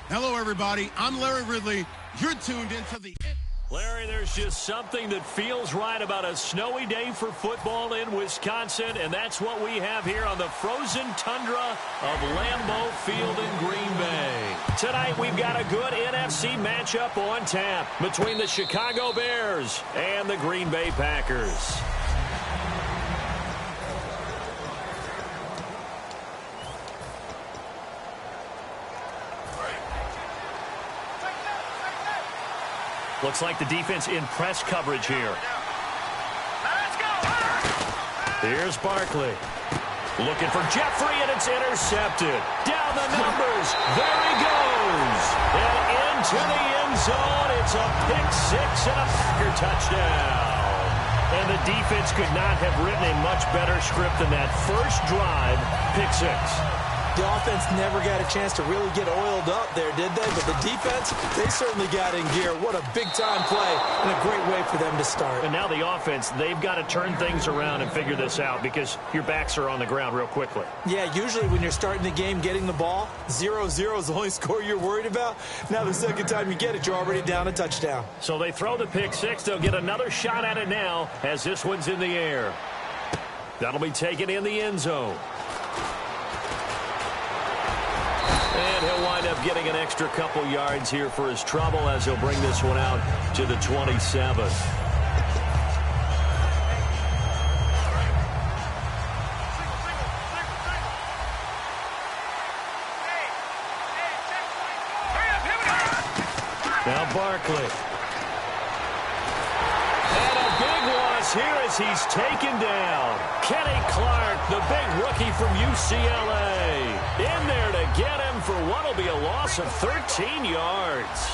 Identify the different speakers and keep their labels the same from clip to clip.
Speaker 1: Hello, everybody. I'm Larry Ridley. You're tuned into the...
Speaker 2: Larry, there's just something that feels right about a snowy day for football in Wisconsin, and that's what we have here on the frozen tundra of Lambeau Field in Green Bay. Tonight, we've got a good NFC matchup on tap between the Chicago Bears and the Green Bay Packers. Looks like the defense in press coverage here. Here's Barkley. Looking for Jeffrey, and it's intercepted. Down the numbers. There he goes. And into the end zone. It's a pick six and a Packer touchdown. And the defense could not have written a much better script than that first drive, pick six.
Speaker 3: The offense never got a chance to really get oiled up there, did they? But the defense, they certainly got in gear. What a big-time play and a great way for them to start.
Speaker 2: And now the offense, they've got to turn things around and figure this out because your backs are on the ground real quickly.
Speaker 3: Yeah, usually when you're starting the game getting the ball, 0-0 is the only score you're worried about. Now the second time you get it, you're already down a touchdown.
Speaker 2: So they throw the pick six. They'll get another shot at it now as this one's in the air. That'll be taken in the end zone. And he'll wind up getting an extra couple yards here for his trouble as he'll bring this one out to the 27. Now Barkley. And a big loss here as he's taken down. Kenny Clark, the big rookie from UCLA. In there to get him for what will be a loss of 13 yards.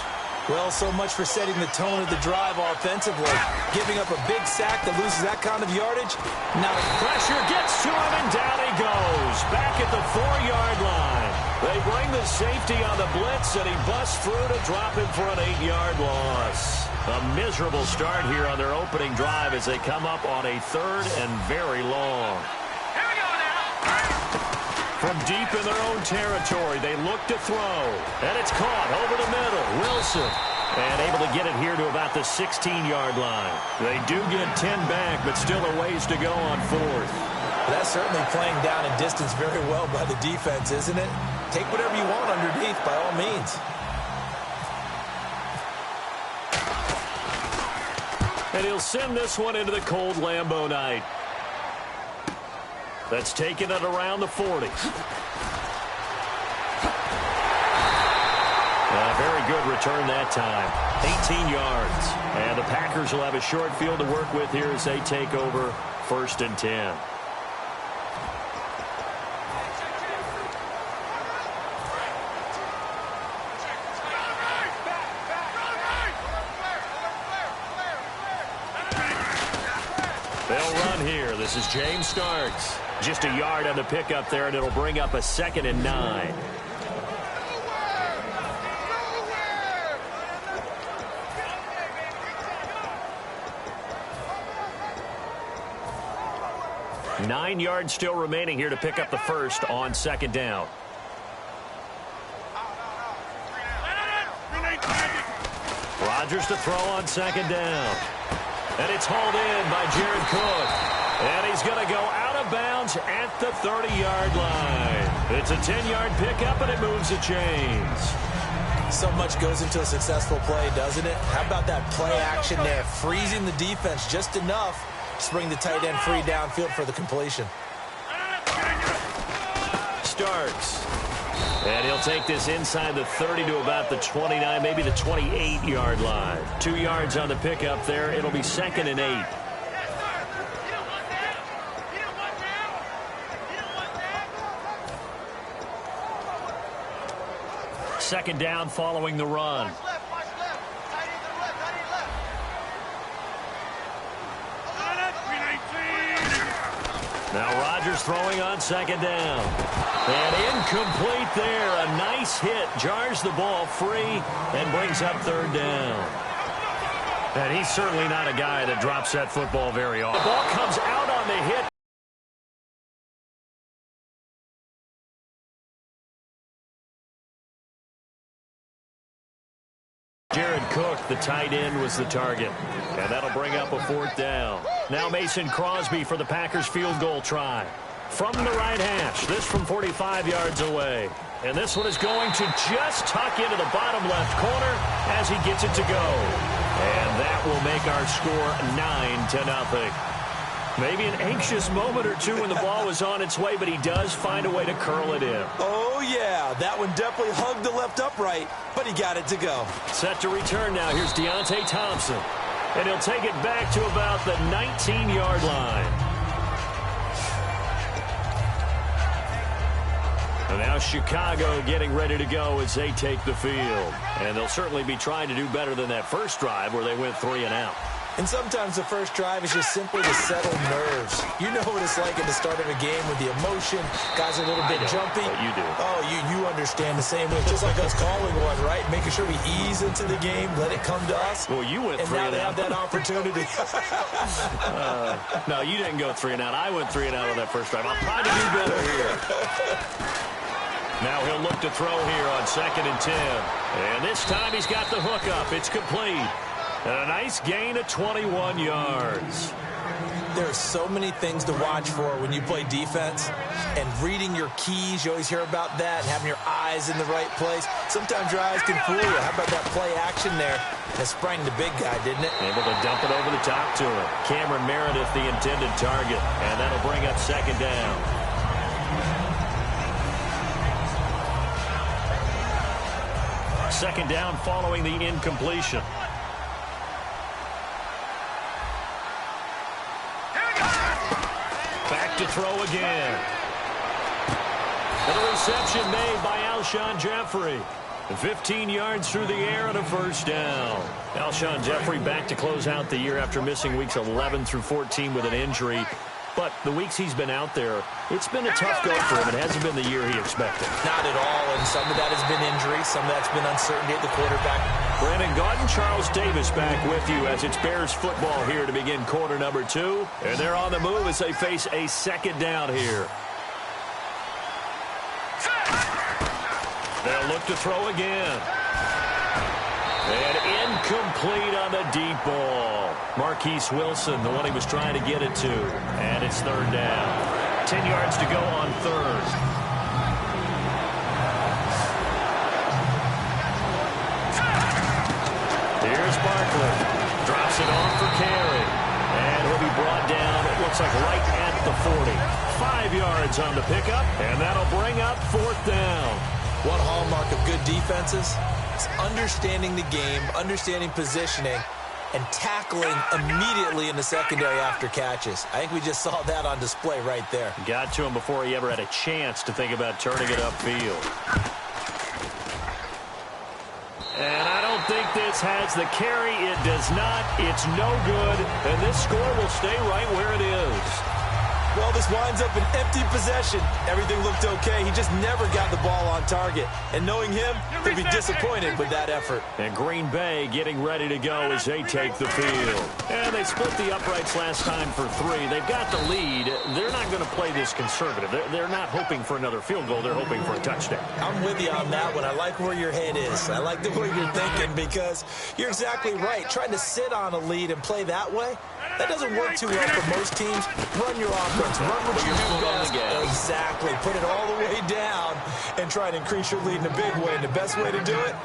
Speaker 3: Well, so much for setting the tone of the drive offensively. Giving up a big sack that loses that kind of yardage. Now the
Speaker 2: pressure gets to him, and down he goes. Back at the 4-yard line. They bring the safety on the blitz, and he busts through to drop him for an 8-yard loss. A miserable start here on their opening drive as they come up on a 3rd and very long.
Speaker 4: Here we go now.
Speaker 2: From deep in their own territory, they look to throw. And it's caught over the middle. Wilson. And able to get it here to about the 16-yard line. They do get 10 back, but still a ways to go on 4th.
Speaker 3: That's certainly playing down a distance very well by the defense, isn't it? Take whatever you want underneath by all means.
Speaker 2: And he'll send this one into the cold Lambeau night. That's taken it around the 40. A very good return that time. 18 yards. And the Packers will have a short field to work with here as they take over 1st and 10. They'll run here. This is James Starks. Just a yard on the pickup there, and it'll bring up a 2nd and 9. Nine yards still remaining here to pick up the first on 2nd down. Rodgers to throw on 2nd down. And it's hauled in by Jared Cook. And he's going to go out of bounds at the 30-yard line. It's a 10-yard pickup, and it moves the chains.
Speaker 3: So much goes into a successful play, doesn't it? How about that play action there? Freezing the defense just enough to bring the tight end free downfield for the completion.
Speaker 2: Starks. And he'll take this inside the 30 to about the 29, maybe the 28-yard line. 2 yards on the pickup there. It'll be 2nd and 8. Second down following the run. Now Rodgers throwing on 2nd down. And incomplete there. A nice hit. Jars the ball free and brings up 3rd down. And he's certainly not a guy that drops that football very often. The ball comes out on the hit. Cook, the tight end, was the target. And that'll bring up a 4th down. Now Mason Crosby for the Packers field goal try. From the right hash, this from 45 yards away. And this one is going to just tuck into the bottom left corner as he gets it to go. And that will make our score 9-0. Maybe an anxious moment or two when the ball was on its way, but he does find a way to curl it in.
Speaker 3: Oh, yeah. That one definitely hugged the left upright, but he got it to go.
Speaker 2: Set to return now. Here's Deontay Thompson. And he'll take it back to about the 19-yard line. And now Chicago getting ready to go as they take the field. And they'll certainly be trying to do better than that first drive where they went 3 and out.
Speaker 3: And sometimes the first drive is just simply to settle nerves. You know what it's like at the start of a game with the emotion. Guys are a little bit jumpy.
Speaker 2: But you do.
Speaker 3: Oh, you understand the same way. Just like us calling one, right? Making sure we ease into the game, let it come to us.
Speaker 2: Well, you went 3 and out.
Speaker 3: And now they have that opportunity.
Speaker 2: No, you didn't go 3 and out. I went 3 and out on that first drive. I'll try to do better here. Now he'll look to throw here on 2nd and 10. And this time he's got the hook up. It's complete. And a nice gain of 21 yards.
Speaker 3: There are so many things to watch for when you play defense. And reading your keys, you always hear about that. And having your eyes in the right place. Sometimes your eyes can fool you. How about that play action there? That sprang the big guy, didn't it?
Speaker 2: Able to dump it over the top to him. Cameron Meredith, the intended target. And that'll bring up 2nd down. Second down following the incompletion. Back to throw again. And a reception made by Alshon Jeffrey. 15 yards through the air and a 1st down. Alshon Jeffrey back to close out the year after missing weeks 11 through 14 with an injury. But the weeks he's been out there, it's been a tough go for him. It hasn't been the year he expected.
Speaker 3: Not at all, and some of that has been injury. Some of that's been uncertainty at the quarterback.
Speaker 2: Brandon Gaudin, Charles Davis back with you as it's Bears football here to begin quarter number 2. And they're on the move as they face a 2nd down here. They'll look to throw again. And incomplete on the deep ball. Marquise Wilson, the one he was trying to get it to. And it's 3rd down. 10 yards to go on 3rd. Here's Barkley. Drops it off for carry. And he'll be brought down, it looks like right at the 40. 5 yards on the pickup. And that'll bring up 4th down.
Speaker 3: One hallmark of good defenses is understanding the game, understanding positioning, and tackling immediately in the secondary after catches. I think we just saw that on display right there.
Speaker 2: Got to him before he ever had a chance to think about turning it upfield. And I don't think this has the carry. It does not. It's no good. And this score will stay right where it is.
Speaker 3: Well, this winds up an empty possession. Everything looked okay. He just never got the ball on target. And knowing him, he'll be disappointed with that effort.
Speaker 2: And Green Bay getting ready to go as they take the field. And they split the uprights last time for 3. They've got the lead. They're not going to play this conservative. They're not hoping for another field goal. They're hoping for a touchdown.
Speaker 3: I'm with you on that one. I like where your head is. I like the way you're thinking because you're exactly right. Trying to sit on a lead and play that way, that doesn't work too well for most teams. Run your offense. Run what you do best. Exactly. Put it all the way down and try and increase your lead in a big way. And the best way to do it,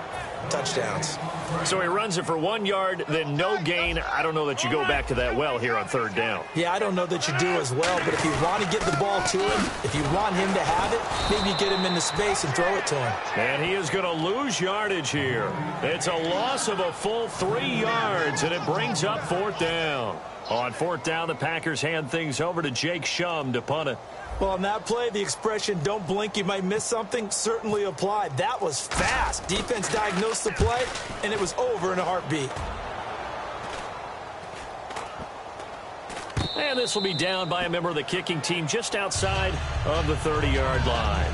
Speaker 3: touchdowns.
Speaker 2: So he runs it for 1 yard, then no gain. I don't know that you go back to that well here on 3rd down.
Speaker 3: Yeah, I don't know that you do as well. But if you want to get the ball to him, if you want him to have it, maybe you get him into space and throw it to him.
Speaker 2: And he is going to lose yardage here. It's a loss of a full 3 yards, and it brings up 4th down. On 4th down, the Packers hand things over to Jake Shum to punt it.
Speaker 3: Well, on that play, the expression, don't blink, you might miss something, certainly applied. That was fast. Defense diagnosed the play, and it was over in a heartbeat.
Speaker 2: And this will be down by a member of the kicking team just outside of the 30-yard line.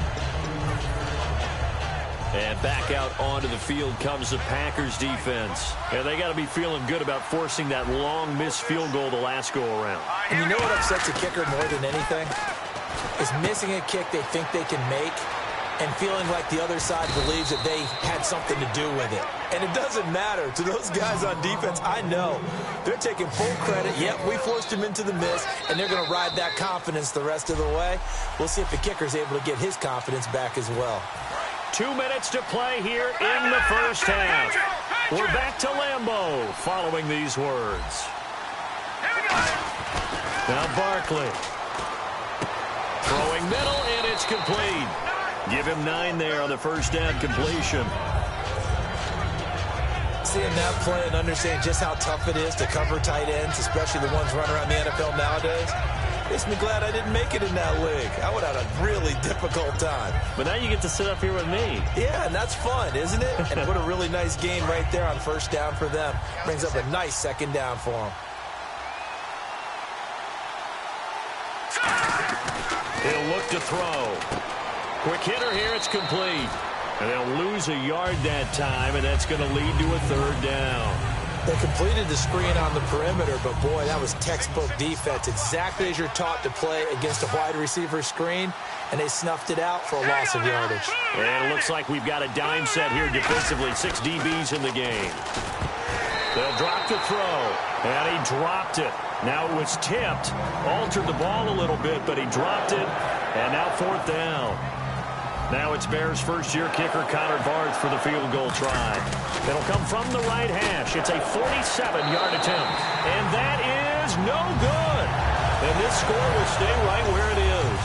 Speaker 2: And back out onto the field comes the Packers defense. And they got to be feeling good about forcing that long missed field goal the last go-around.
Speaker 3: And you know what upsets a kicker more than anything? Is missing a kick they think they can make and feeling like the other side believes that they had something to do with it. And it doesn't matter. To those guys on defense, I know they're taking full credit. Yep, we forced him into the miss, and they're going to ride that confidence the rest of the way. We'll see if the kicker's able to get his confidence back as well.
Speaker 2: 2 minutes to play here in the first half. We're back to Lambeau following these words. Now Barkley. Throwing middle, and it's complete. Give him 9 there on the first down completion.
Speaker 3: Seeing that play and understanding just how tough it is to cover tight ends, especially the ones running around the NFL nowadays, makes me glad I didn't make it in that league. I would have had a really difficult time.
Speaker 2: But now you get to sit up here with me.
Speaker 3: Yeah, and that's fun, isn't it? And what a really nice game right there on first down for them. Brings up a nice second down for them.
Speaker 2: He'll look to throw. Quick hitter here, it's complete. And they'll lose a yard that time, and that's going to lead to a third down.
Speaker 3: They completed the screen on the perimeter, but boy, that was textbook defense. Exactly as you're taught to play against a wide receiver screen, and they snuffed it out for a loss of yardage.
Speaker 2: And it looks like we've got a dime set here defensively. 6 DBs in the game. They'll drop to throw, and he dropped it. Now it was tipped, altered the ball a little bit, but he dropped it, and now fourth down. Now it's Bears' first-year kicker, Connor Barth, for the field goal try. It'll come from the right hash. It's a 47-yard attempt, and that is no good. And this score will stay right where it is.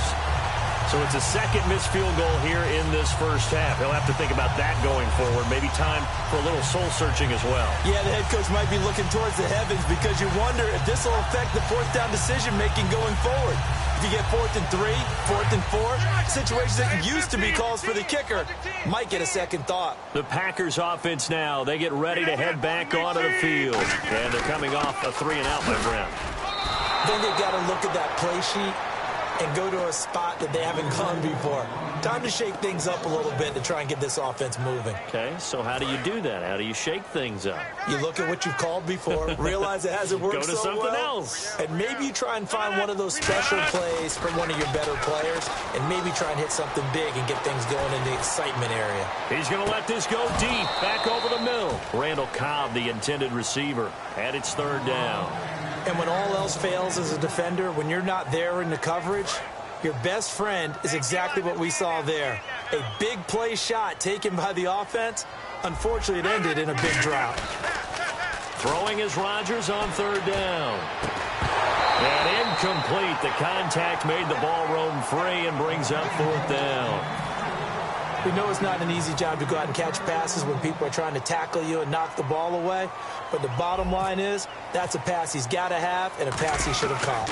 Speaker 2: So it's a second missed field goal here in this first half. He'll have to think about that going forward. Maybe time for a little soul-searching as well. Yeah, the head coach might be looking towards the heavens because you wonder if this will affect the fourth down decision-making going forward. If you get 4th and 3, 4th and 4, situations that used to be calls for the kicker might get a second thought. The Packers offense now, they get ready to head back onto the field. And they're coming off a 3-and-out, my friend.
Speaker 3: Then they've got to look at that play sheet and go to a spot that they haven't gone before. Time to shake things up a little bit to try and get this offense moving.
Speaker 2: Okay, so how do you do that? How do you shake things up?
Speaker 3: You look at what you've called before, realize it hasn't worked so well.
Speaker 2: Go to something else.
Speaker 3: And maybe you try and find one of those special plays from one of your better players, and maybe try and hit something big and get things going in the excitement area.
Speaker 2: He's going to let this go deep, back over the middle. Randall Cobb, the intended receiver, and it's third down.
Speaker 3: And when all else fails as a defender, when you're not there in the coverage, your best friend is exactly what we saw there. A big play shot taken by the offense. Unfortunately, it ended in a big drought.
Speaker 2: Throwing is Rodgers on third down. And incomplete. The contact made the ball roam free and brings up fourth down.
Speaker 3: We know it's not an easy job to go out and catch passes when people are trying to tackle you and knock the ball away. But the bottom line is, that's a pass he's got to have and a pass he should have caught.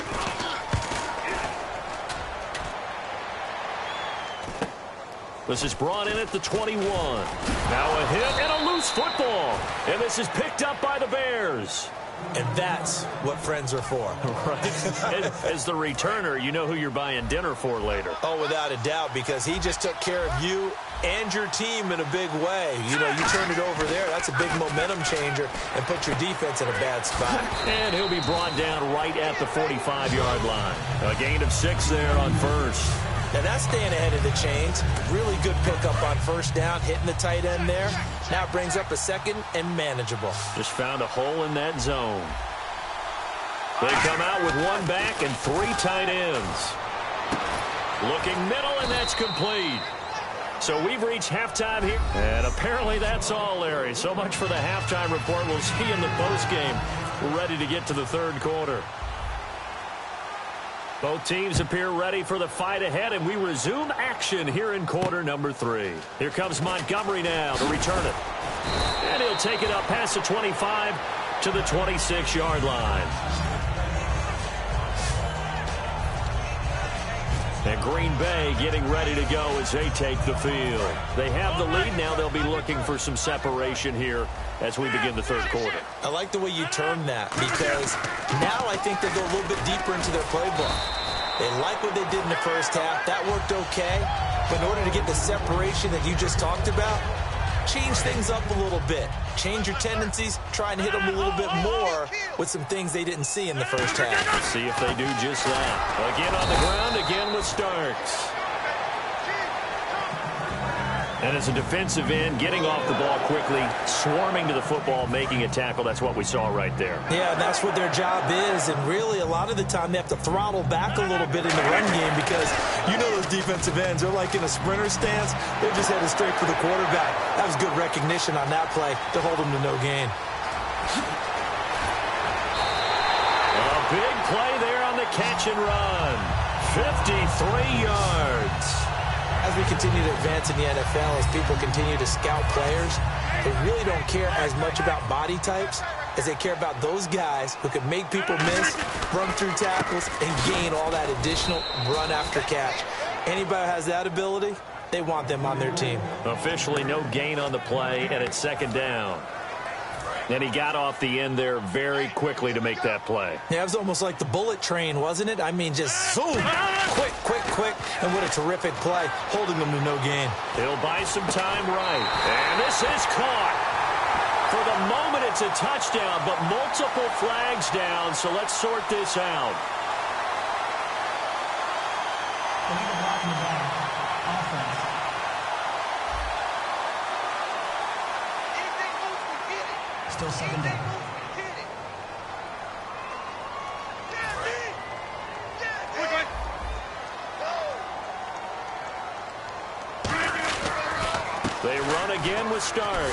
Speaker 2: This is brought in at the 21. Now a hit and a loose football. And this is picked up by the Bears.
Speaker 3: And that's what friends are for.
Speaker 2: Right. As the returner, you know who you're buying dinner for later.
Speaker 3: Oh, without a doubt, because he just took care of you and your team in a big way. You know, you turned it over there. That's a big momentum changer and put your defense in a bad spot.
Speaker 2: And he'll be brought down right at the 45-yard line. A gain of 6 there on first.
Speaker 3: Now that's staying ahead of the chains. Really good pickup on first down, hitting the tight end there. Now it brings up a second and manageable.
Speaker 2: Just found a hole in that zone. They come out with 1 back and 3 tight ends. Looking middle, and that's complete. So we've reached halftime here. And apparently that's all, Larry. So much for the halftime report. We'll see you in the postgame. We're ready to get to the third quarter. Both teams appear ready for the fight ahead, and we resume action here in quarter number 3. Here comes Montgomery now to return it. And he'll take it up past the 25 to the 26-yard line. And Green Bay getting ready to go as they take the field. They have the lead. Now they'll be looking for some separation here as we begin the third quarter.
Speaker 3: I like the way you termed that, because now I think they go a little bit deeper into their playbook. They like what they did in the first half. That worked okay. But in order to get the separation that you just talked about, change things up a little bit. Change your tendencies. Try and hit them a little bit more with some things they didn't see in the first half.
Speaker 2: Let's see if they do just that. Again on the ground, again with Starks. And as a defensive end, getting off the ball quickly, swarming to the football, making a tackle, that's what we saw right there.
Speaker 3: Yeah, that's what their job is. And really, a lot of the time, they have to throttle back a little bit in the run game because you know those defensive ends, they're like in a sprinter stance. They're just headed straight for the quarterback. That was good recognition on that play to hold them to no gain.
Speaker 2: A big play there on the catch and run. 53 yards.
Speaker 3: As we continue to advance in the NFL, as people continue to scout players, they really don't care as much about body types as they care about those guys who can make people miss, run through tackles, and gain all that additional run after catch. Anybody who has that ability, they want them on their team.
Speaker 2: Officially no gain on the play, and it's second down. And he got off the end there very quickly to make that play.
Speaker 3: Yeah, it was almost like the bullet train, wasn't it? I mean, just boom, quick, quick, quick, and what a terrific play, holding them to no gain.
Speaker 2: He'll buy some time right. And this is caught. For the moment, it's a touchdown, but multiple flags down, so let's sort this out.
Speaker 5: Still second down.
Speaker 2: They run again with Starks.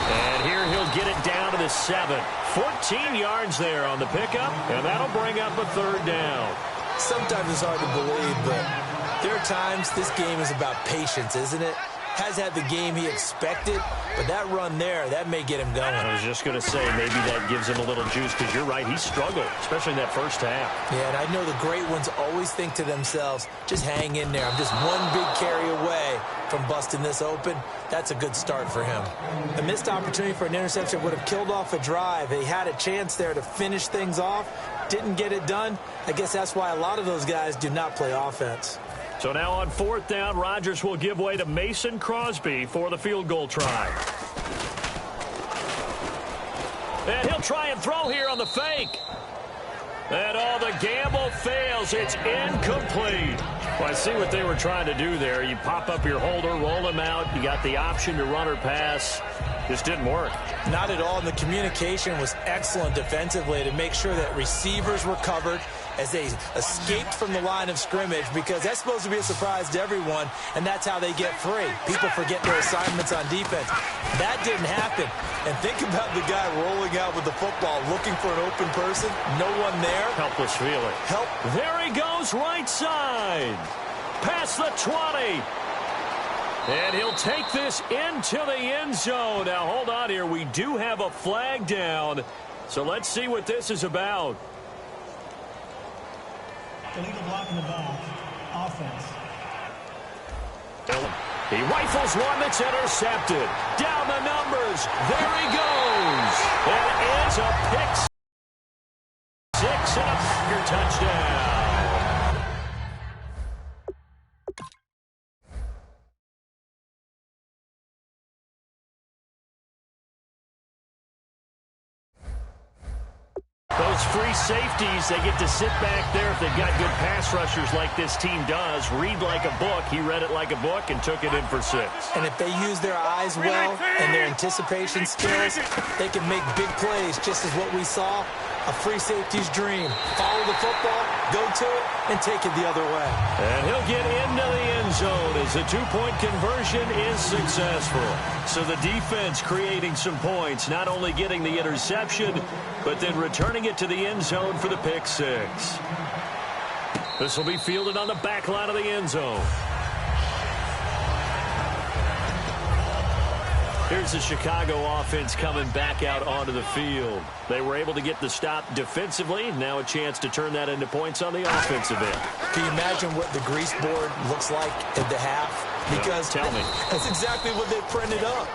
Speaker 2: And here he'll get it down to the 7. 14 yards there on the pickup, and that'll bring up a third down.
Speaker 3: Sometimes it's hard to believe, but there are times this game is about patience, isn't it? Has had the game he expected, but that run there, that may get him going.
Speaker 2: I was just going to say, maybe that gives him a little juice, because you're right, he struggled, especially in that first half.
Speaker 3: Yeah, and I know the great ones always think to themselves, just hang in there. I'm just one big carry away from busting this open. That's a good start for him. A missed opportunity for an interception would have killed off a drive. He had a chance there to finish things off, didn't get it done. I guess that's why a lot of those guys do not play offense.
Speaker 2: So now on fourth down, Rodgers will give way to Mason Crosby for the field goal try. And he'll try and throw here on the fake. And the gamble fails. It's incomplete. Well, I see what they were trying to do there. You pop up your holder, roll him out. You got the option to run or pass. Just didn't work.
Speaker 3: Not at all. And the communication was excellent defensively to make sure that receivers were covered as they escaped from the line of scrimmage, because that's supposed to be a surprise to everyone, and that's how they get free. People forget their assignments on defense. That didn't happen. And think about the guy rolling out with the football, looking for an open person, no one there.
Speaker 2: Helpless feeling.
Speaker 3: There
Speaker 2: he goes, right side. Past the 20. And he'll take this into the end zone. Now, hold on here. We do have a flag down. So let's see what this is about.
Speaker 5: Illegal block in the box. Offense.
Speaker 2: He rifles one that's intercepted. Down the numbers. There he goes. And it's a pick 6 and a Packer touchdown. Those free safeties, they get to sit back there if they've got good pass rushers like this team does. Read like a book. He read it like a book and took it in for 6.
Speaker 3: And if they use their eyes well and their anticipation skills, they can make big plays, just as what we saw. A free safety's dream. Follow the football, go to it, and take it the other way.
Speaker 2: And he'll get into the end zone as the 2-point conversion is successful. So the defense creating some points, not only getting the interception, but then returning it to the end zone for the pick 6. This will be fielded on the back line of the end zone. Here's the Chicago offense coming back out onto the field. They were able to get the stop defensively. Now a chance to turn that into points on the offensive end.
Speaker 3: Can you imagine what the grease board looks like at the half? Because
Speaker 2: tell me.
Speaker 3: That's exactly what they printed up.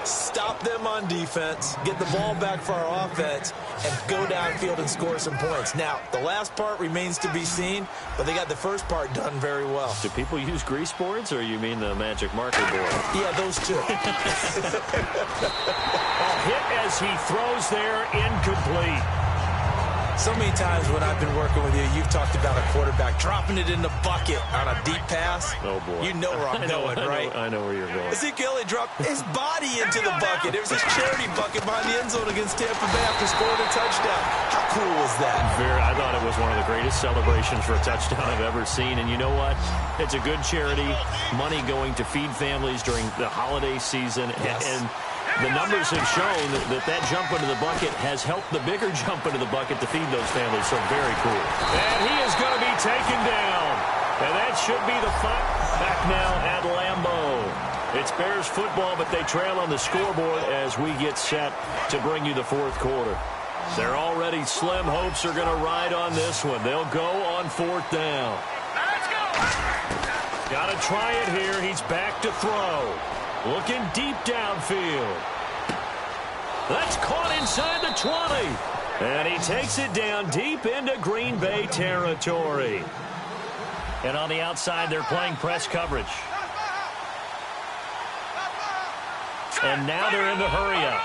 Speaker 3: Stop them on defense, get the ball back for our offense, and go downfield and score some points. Now, the last part remains to be seen, but they got the first part done very well.
Speaker 2: Do people use grease boards, or you mean the magic marker board?
Speaker 3: Yeah, those two.
Speaker 2: A hit as he throws there, incomplete.
Speaker 3: So many times when I've been working with you, you've talked about a quarterback dropping it in the bucket on a deep pass.
Speaker 2: Oh, boy.
Speaker 3: You know where I'm going, right?
Speaker 2: I know where you're going.
Speaker 3: Ezekiel dropped his body into the bucket. It was his charity bucket behind the end zone against Tampa Bay after scoring a touchdown. How cool was that?
Speaker 2: I thought it was one of the greatest celebrations for a touchdown I've ever seen. And you know what? It's a good charity. Money going to feed families during the holiday season.
Speaker 3: Yes.
Speaker 2: And the numbers have shown that jump into the bucket has helped the bigger jump into the bucket to feed those families. So very cool. And he is going to be taken down. And that should be the fight back now at Lambeau. It's Bears football, but they trail on the scoreboard as we get set to bring you the fourth quarter. They're already slim hopes are going to ride on this one. They'll go on fourth down.
Speaker 4: Let's go.
Speaker 2: Got to try it here. He's back to throw. Looking deep downfield. That's caught inside the 20. And he takes it down deep into Green Bay territory. And on the outside, they're playing press coverage. And now they're in the hurry-up.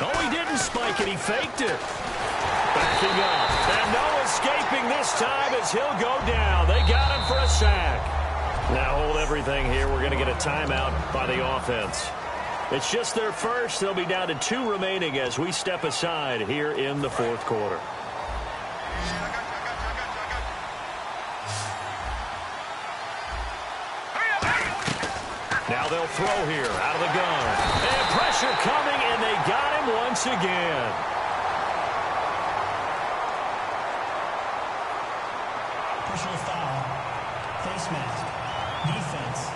Speaker 2: Oh, he didn't spike it. He faked it. Backing up. And no escaping this time as he'll go down. They got him for a sack. Now hold everything here. We're going to get a timeout by the offense. It's just their first. They'll be down to 2 remaining as we step aside here in the fourth quarter. Now they'll throw here out of the gun. And pressure coming, and they got him once again.
Speaker 5: Personal foul. Face mask. Defense.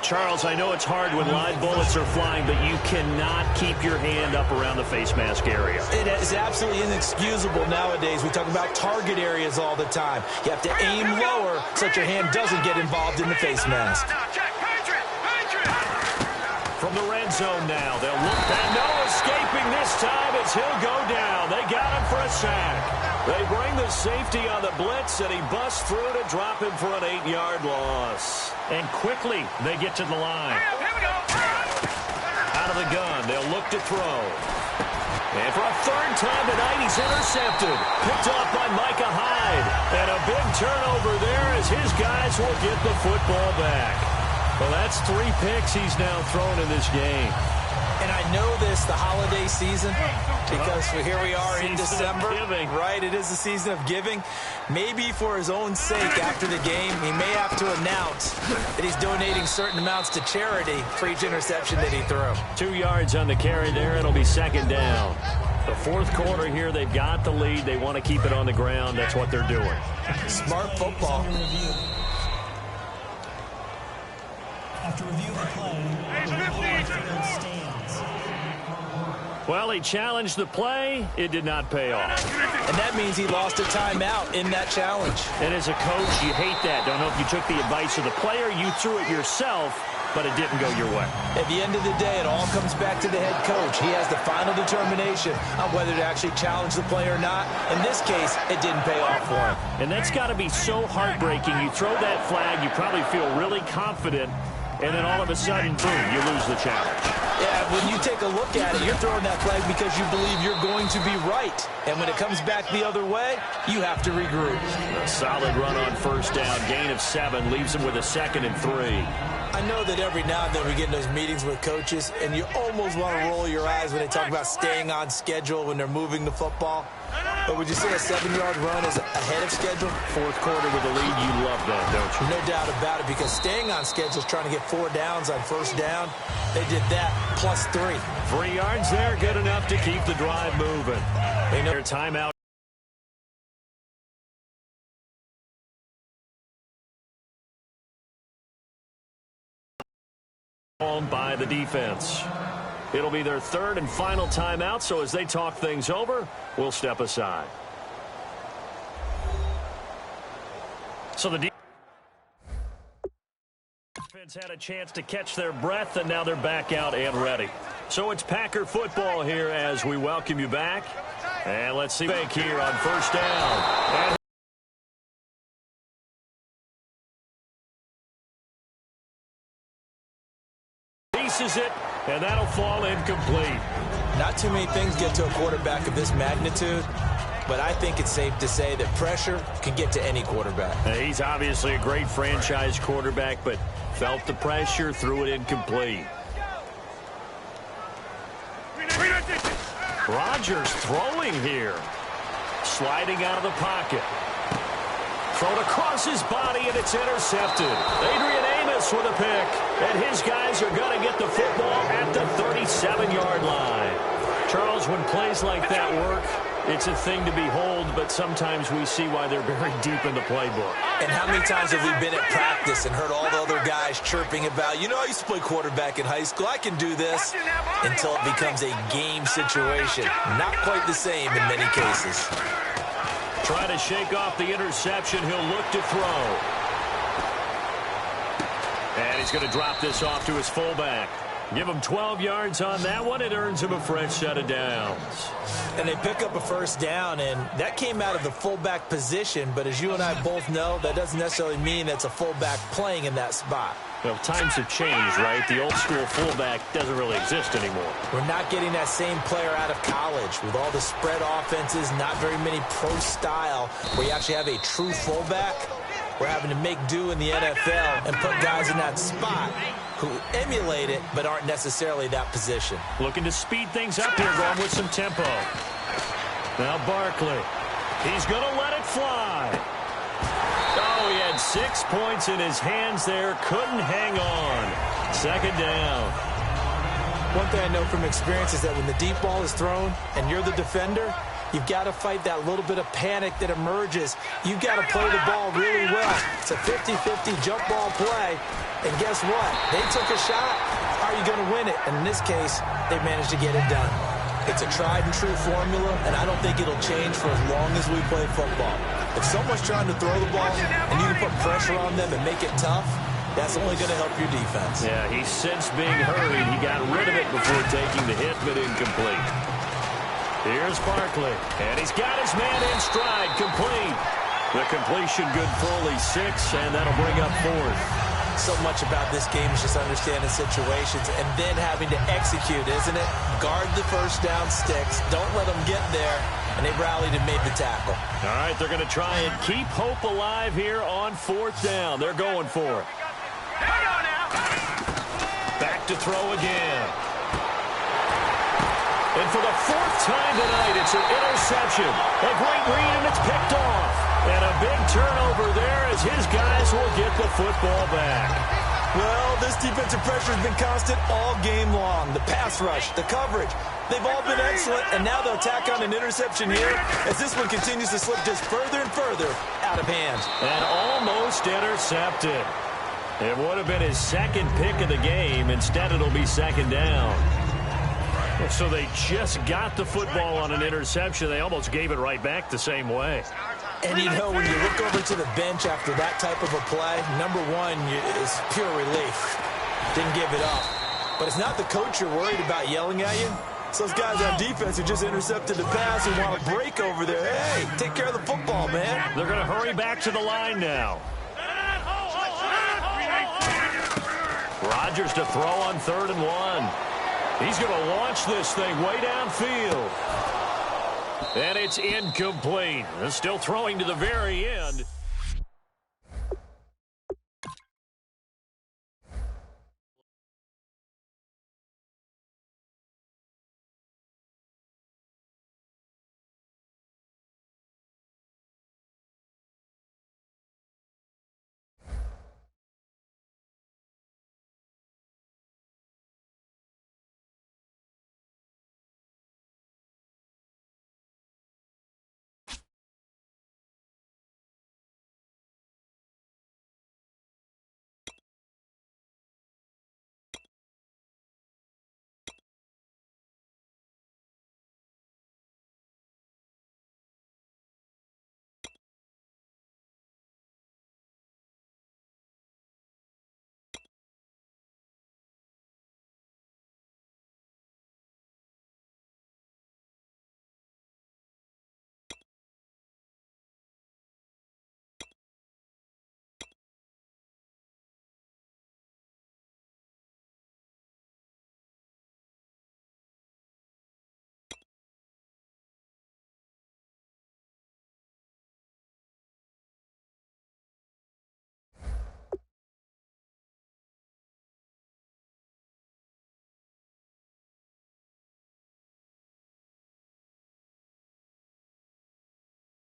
Speaker 2: Charles, I know it's hard when live bullets are flying, but you cannot keep your hand up around the face mask area.
Speaker 3: It is absolutely inexcusable nowadays. We talk about target areas all the time. You have to aim lower so that your hand doesn't get involved in the face mask.
Speaker 4: Now check. Patriot.
Speaker 2: From the red zone now, they'll look back. No escaping this time as he'll go down. They got him for a sack. They bring the safety on the blitz, and he busts through to drop him for an 8-yard loss. And quickly, they get to the line.
Speaker 4: Here we go.
Speaker 2: Out of the gun, they'll look to throw. And for a third time tonight, he's intercepted. Picked off by Micah Hyde. And a big turnover there as his guys will get the football back. Well, that's 3 picks he's now thrown in this game.
Speaker 3: And I know this, the holiday season, because here we are in December, right? It is the season of giving. Maybe for his own sake after the game, he may have to announce that he's donating certain amounts to charity for each interception that he threw.
Speaker 2: 2 yards on the carry there. It'll be second down. The fourth quarter here, they've got the lead. They want to keep it on the ground. That's what they're doing.
Speaker 3: Smart football.
Speaker 5: After review of the play, the replay field stands.
Speaker 2: Well, he challenged the play. It did not pay off.
Speaker 3: And that means he lost a timeout in that challenge.
Speaker 2: And as a coach, you hate that. Don't know if you took the advice of the player. You threw it yourself, but it didn't go your way.
Speaker 3: At the end of the day, it all comes back to the head coach. He has the final determination on whether to actually challenge the play or not. In this case, it didn't pay off for him.
Speaker 2: And that's got to be so heartbreaking. You throw that flag, you probably feel really confident, and then all of a sudden, boom, you lose the challenge.
Speaker 3: Yeah, when you take a look at it, you're throwing that flag because you believe you're going to be right. And when it comes back the other way, you have to regroup.
Speaker 2: A solid run on first down. Gain of 7 leaves him with a 2nd and 3.
Speaker 3: I know that every now and then we get in those meetings with coaches, and you almost want to roll your eyes when they talk about staying on schedule when they're moving the football. But would you say a 7-yard run is ahead of schedule?
Speaker 2: Fourth quarter with the lead, you love that, don't you?
Speaker 3: No doubt about it, because staying on schedule is trying to get 4 downs on first down. They did that plus 3.
Speaker 2: 3 yards there, good enough to keep the drive moving. They know their timeout. By the defense. It'll be their 3rd and final timeout, so as they talk things over, we'll step aside. So the defense had a chance to catch their breath, and now they're back out and ready. So it's Packer football here as we welcome you back. And let's see fake here on first down. And misses it, and that'll fall incomplete.
Speaker 3: Not too many things get to a quarterback of this magnitude, but I think it's safe to say that pressure can get to any quarterback.
Speaker 2: He's obviously a great franchise quarterback, but felt the pressure, threw it incomplete. Rodgers throwing here. Sliding out of the pocket. Thrown across his body, and it's intercepted. Adrian Amos with a pick. And his guys are going to get the football at the 37-yard line. Charles, when plays like that work, it's a thing to behold, but sometimes we see why they're very deep in the playbook.
Speaker 3: And how many times have we been at practice and heard all the other guys chirping about, you know, I used to play quarterback in high school, I can do this, until it becomes a game situation. Not quite the same in many cases.
Speaker 2: Trying to shake off the interception. He'll look to throw. And he's going to drop this off to his fullback. Give him 12 yards on that one. It earns him a fresh set of downs.
Speaker 3: And they pick up a first down, and that came out of the fullback position. But as you and I both know, that doesn't necessarily mean it's a fullback playing in that spot.
Speaker 2: Well, times have changed, right? The old school fullback doesn't really exist anymore.
Speaker 3: We're not getting that same player out of college with all the spread offenses, not very many pro style, where you actually have a true fullback. We're having to make do in the NFL and put guys in that spot who emulate it but aren't necessarily that position.
Speaker 2: Looking to speed things up here, going with some tempo. Now Barkley. He's going to let it fly. Oh, he had 6 points in his hands there. Couldn't hang on. Second down.
Speaker 3: One thing I know from experience is that when the deep ball is thrown and you're the defender, you've got to fight that little bit of panic that emerges. You've got to play the ball really well. It's a 50-50 jump ball play. And guess what? They took a shot. How are you going to win it? And in this case, they managed to get it done. It's a tried and true formula, and I don't think it'll change for as long as we play football. If someone's trying to throw the ball and you can put pressure on them and make it tough, that's only going to help your defense.
Speaker 2: Yeah, he's since being hurried. He got rid of it before taking the hit, but incomplete. Here's Barkley, and he's got his man in stride, complete. The completion good for only 6, and that'll bring up 4th.
Speaker 3: So much about this game is just understanding situations and then having to execute, isn't it? Guard the first down sticks. Don't let them get there. And they rallied and made the tackle.
Speaker 2: All right, they're going to try and keep hope alive here on 4th down. They're going for it. Back to throw again. And for the 4th time tonight, it's an interception. A great read, and it's picked off. And a big turnover there as his guys will get the football back.
Speaker 3: Well, this defensive pressure has been constant all game long. The pass rush, the coverage, they've all been excellent, and now they'll tack on an interception here as this one continues to slip just further and further out of hand.
Speaker 2: And almost intercepted. It would have been his 2nd pick of the game. Instead, it'll be 2nd down. So they just got the football on an interception. They almost gave it right back the same way.
Speaker 3: And you know, when you look over to the bench after that type of a play, number one is pure relief. Didn't give it up. But it's not the coach you're worried about yelling at you. It's those guys on defense who just intercepted the pass and want to break over there. Hey, take care of the football, man.
Speaker 2: They're going to hurry back to the line now. Rodgers to throw on 3rd and 1. He's going to launch this thing way downfield. And it's incomplete. They're still throwing to the very end.